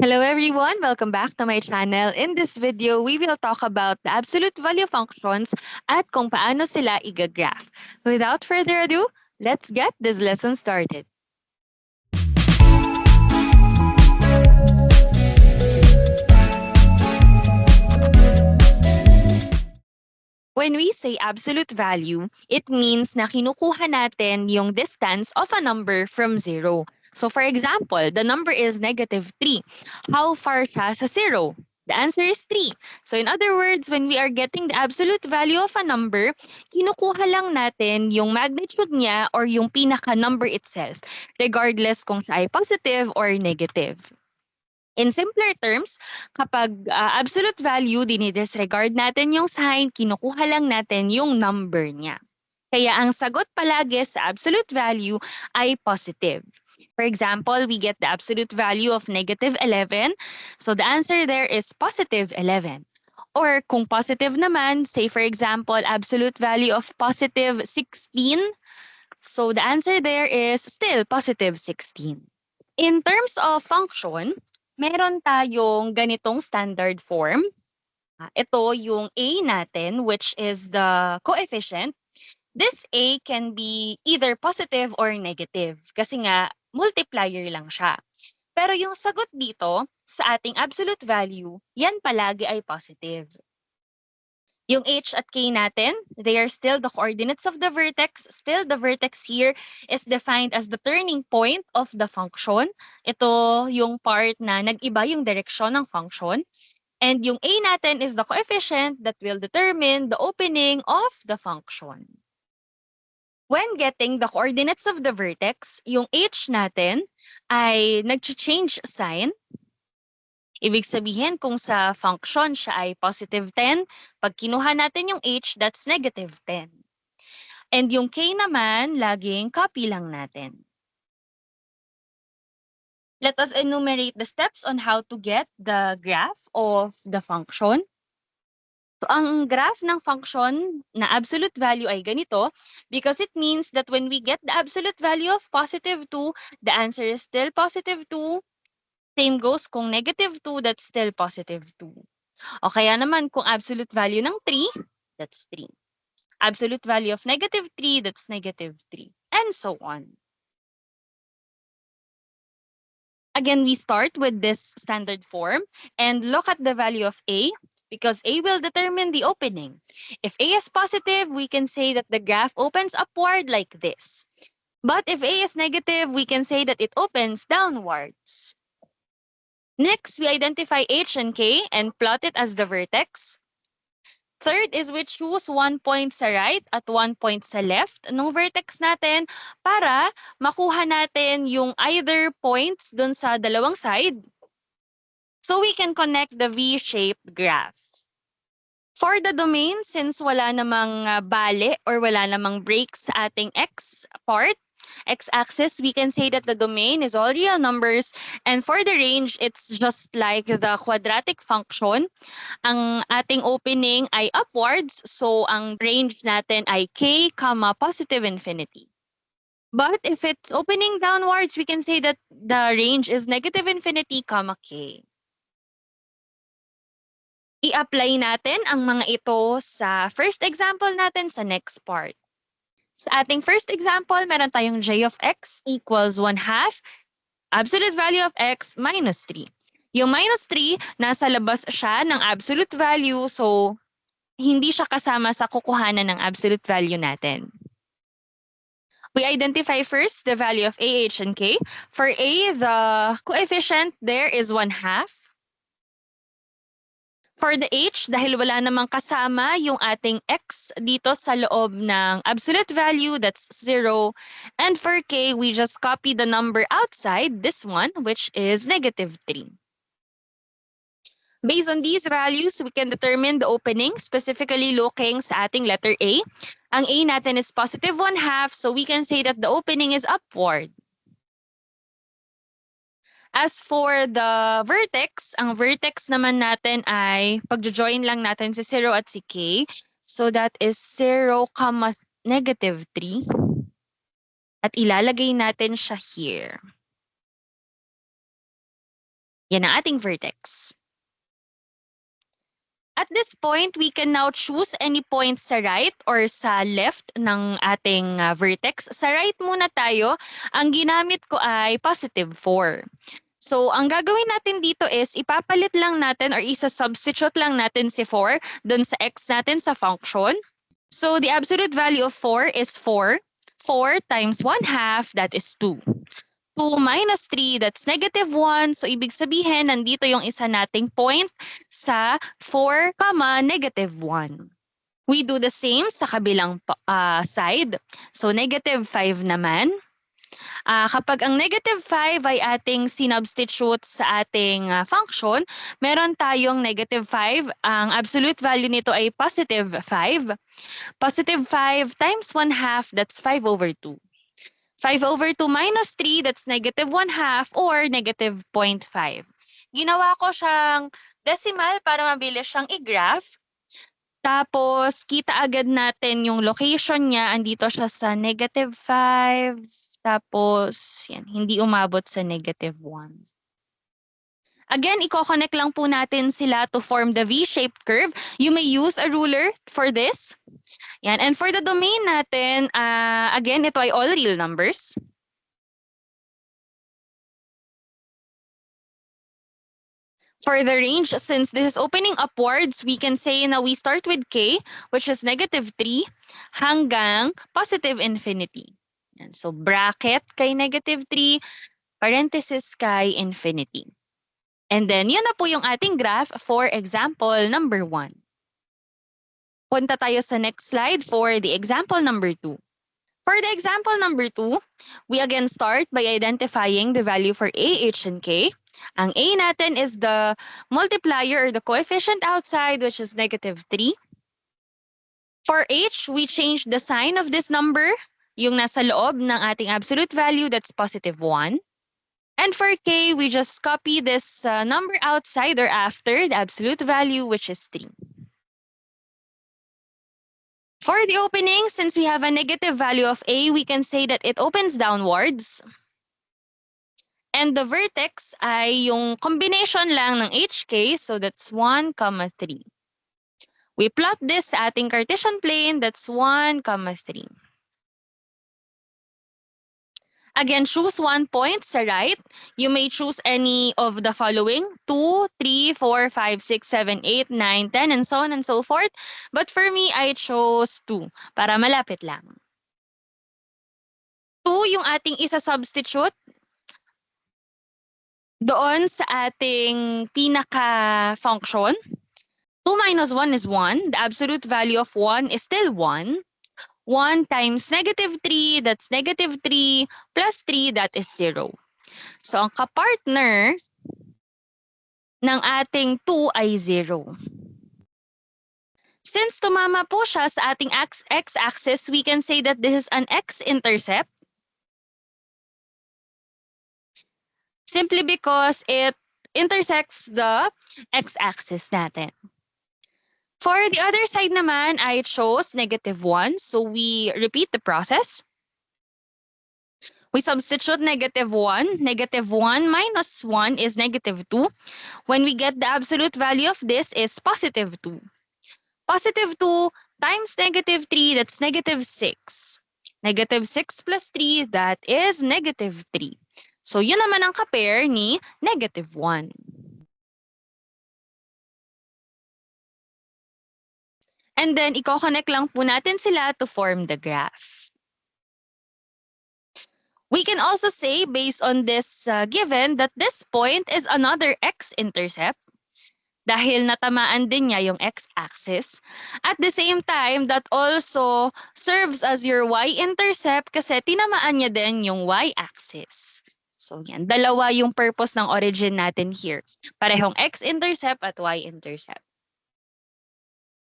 Hello everyone, welcome back to my channel. In this video, we will talk about the absolute value functions at kung paano sila igagraph. Without further ado, let's get this lesson started. When we say absolute value, it means na kinukuha natin yung distance of a number from zero. So for example, the number is -3. How far siya sa zero? The answer is 3. So in other words, when we are getting the absolute value of a number, kinukuha lang natin yung magnitude niya or yung pinaka-number itself, regardless kung siya ay positive or negative. In simpler terms, kapag absolute value, dinidisregard natin yung sign, kinukuha lang natin yung number niya. Kaya ang sagot palagi sa absolute value ay positive. For example, we get the absolute value of -11. So the answer there is +11. Or kung positive naman, say for example, absolute value of +16. So the answer there is still +16. In terms of function, meron tayong ganitong standard form. Ito yung a natin, which is the coefficient. This a can be either positive or negative kasi nga multiplier lang siya. Pero yung sagot dito sa ating absolute value, yan palagi ay positive. Yung h at k natin, they are still the coordinates of the vertex. Still, the vertex here is defined as the turning point of the function. Ito yung part na nag-iba yung direksyon ng function. And yung a natin is the coefficient that will determine the opening of the function. When getting the coordinates of the vertex, yung h natin ay nag-change sign. Ibig sabihin kung sa function siya ay +10, pag kinuha natin yung h, that's -10. And yung k naman, laging copy lang natin. Let us enumerate the steps on how to get the graph of the function. So ang graph ng function na absolute value ay ganito because it means that when we get the absolute value of +2, the answer is still +2. Same goes kung -2, that's still +2. O kaya naman kung absolute value ng 3, that's 3. Absolute value of -3, that's -3. And so on. Again, we start with this standard form and look at the value of a because a will determine the opening. If a is positive, we can say that the graph opens upward like this. But if a is negative, we can say that it opens downwards. Next, we identify h and k and plot it as the vertex. Third is we choose 1 point sa right at 1 point sa left ng vertex natin para makuha natin yung either points dun sa dalawang side. So we can connect the V-shaped graph. For the domain, since wala namang bale or wala namang break sa ating x part, x-axis, we can say that the domain is all real numbers. And for the range, it's just like the quadratic function. Ang ating opening ay upwards, so ang range natin ay k, positive infinity. But if it's opening downwards, we can say that the range is negative infinity, k. I-apply natin ang mga ito sa first example natin sa next part. Sa ating first example, meron tayong j of x equals 1/2 absolute value of x minus 3. Yung minus 3, nasa labas siya ng absolute value, so hindi siya kasama sa kukuhanan ng absolute value natin. We identify first the value of a, h, and k. For a, the coefficient there is 1/2. For the h, dahil wala namang kasama yung ating x dito sa loob ng absolute value, that's 0. And for k, we just copy the number outside, this one, which is -3. Based on these values, we can determine the opening, specifically looking sa ating letter A. Ang A natin is +1/2, so we can say that the opening is upward. As for the vertex, ang vertex naman natin ay pagjo-join lang natin si 0 at si k. So that is 0, -3. At ilalagay natin siya here. Yan ang ating vertex. At this point, we can now choose any point sa right or sa left ng ating vertex. Sa right muna tayo, ang ginamit ko ay positive 4. So, ang gagawin natin dito is ipapalit lang natin or isa-substitute lang natin si 4 dun sa x natin sa function. So, the absolute value of 4 is 4. 4 times 1/2, that is 2. 2 minus 3, that's negative 1. So, ibig sabihin, nandito yung isa nating point sa 4, negative 1. We do the same sa kabilang side. So, negative 5 naman. Kapag ang negative 5 ay ating sinubstitute sa ating function, meron tayong negative 5. Ang absolute value nito ay positive 5. Positive 5 times 1/2, that's 5 over 2. 5 over 2 minus 3, that's negative 1/2 or negative 0.5. Ginawa ko siyang decimal para mabilis siyang i-graph. Tapos, kita agad natin yung location niya. Andito siya sa negative 5. Tapos, yan, hindi umabot sa negative 1. Again, i-connect lang po natin sila to form the V-shaped curve. You may use a ruler for this. Yan. And for the domain natin, again, ito ay all real numbers. For the range, since this is opening upwards, we can say na we start with k, which is negative 3, hanggang positive infinity. Yan. So, bracket kay negative 3, parenthesis kay infinity. And then, yun na po yung ating graph for example number 1. Punta tayo sa next slide for the example number 2. For the example number 2, we again start by identifying the value for a, h, and k. Ang a natin is the multiplier or the coefficient outside, which is negative 3. For h, we change the sign of this number, yung nasa loob ng ating absolute value, that's positive 1. And for k, we just copy this number outside or after the absolute value, which is 3. For the opening, since we have a negative value of a, we can say that it opens downwards. And the vertex ay yung combination lang ng hk, so that's 1, 3. We plot this sa ating Cartesian plane, that's 1, 3. Again, choose one point sa right. You may choose any of the following: 2, 3, 4, 5, 6, 7, 8, 9, 10, and so on and so forth. But for me, I chose 2 para malapit lang. 2 yung ating isa-substitute doon sa ating pinaka-function. 2 minus 1 is 1. The absolute value of 1 is still 1. 1 times negative 3, that's negative 3, plus 3, that is 0. So, ang kapartner ng ating 2 ay 0. Since tumama po siya sa ating x-axis, we can say that this is an x-intercept. Simply because it intersects the x-axis natin. For the other side naman, I chose negative 1. So we repeat the process. We substitute negative 1. Negative 1 minus 1 is negative 2. When we get the absolute value of this is positive 2. Positive 2 times negative 3, that's negative 6. Negative 6 plus 3, that is negative 3. So yun naman ang ka-pair ni negative 1. And then, i-connect lang po natin sila to form the graph. We can also say, based on this given, that this point is another x-intercept dahil natamaan din niya yung x-axis. At the same time, that also serves as your y-intercept kasi tinamaan niya din yung y-axis. So yan, dalawa yung purpose ng origin natin here. Parehong x-intercept at y-intercept.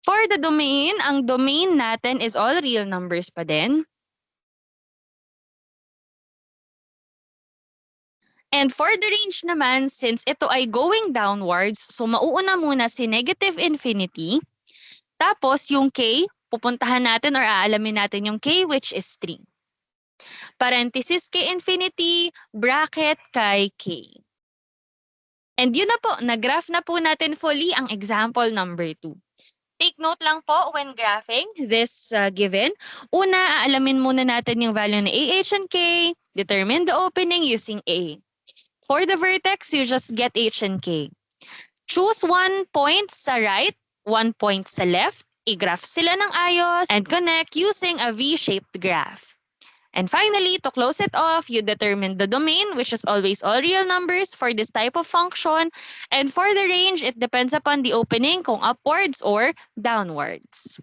For the domain, ang domain natin is all real numbers pa din. And for the range naman, since ito ay going downwards, so mauuna muna si negative infinity. Tapos yung k, pupuntahan natin or aalamin natin yung k, which is 3. Parenthesis k infinity, bracket kay k. And yun na po, nag-graph na po natin fully ang example number 2. Take note lang po when graphing this given. Una, aalamin muna natin yung value ng AH and K. Determine the opening using A. For the vertex, you just get H and K. Choose 1 point sa right, 1 point sa left. I-graph sila ng ayos and connect using a V-shaped graph. And finally, to close it off, you determine the domain, which is always all real numbers for this type of function. And for the range, it depends upon the opening, kung upwards or downwards.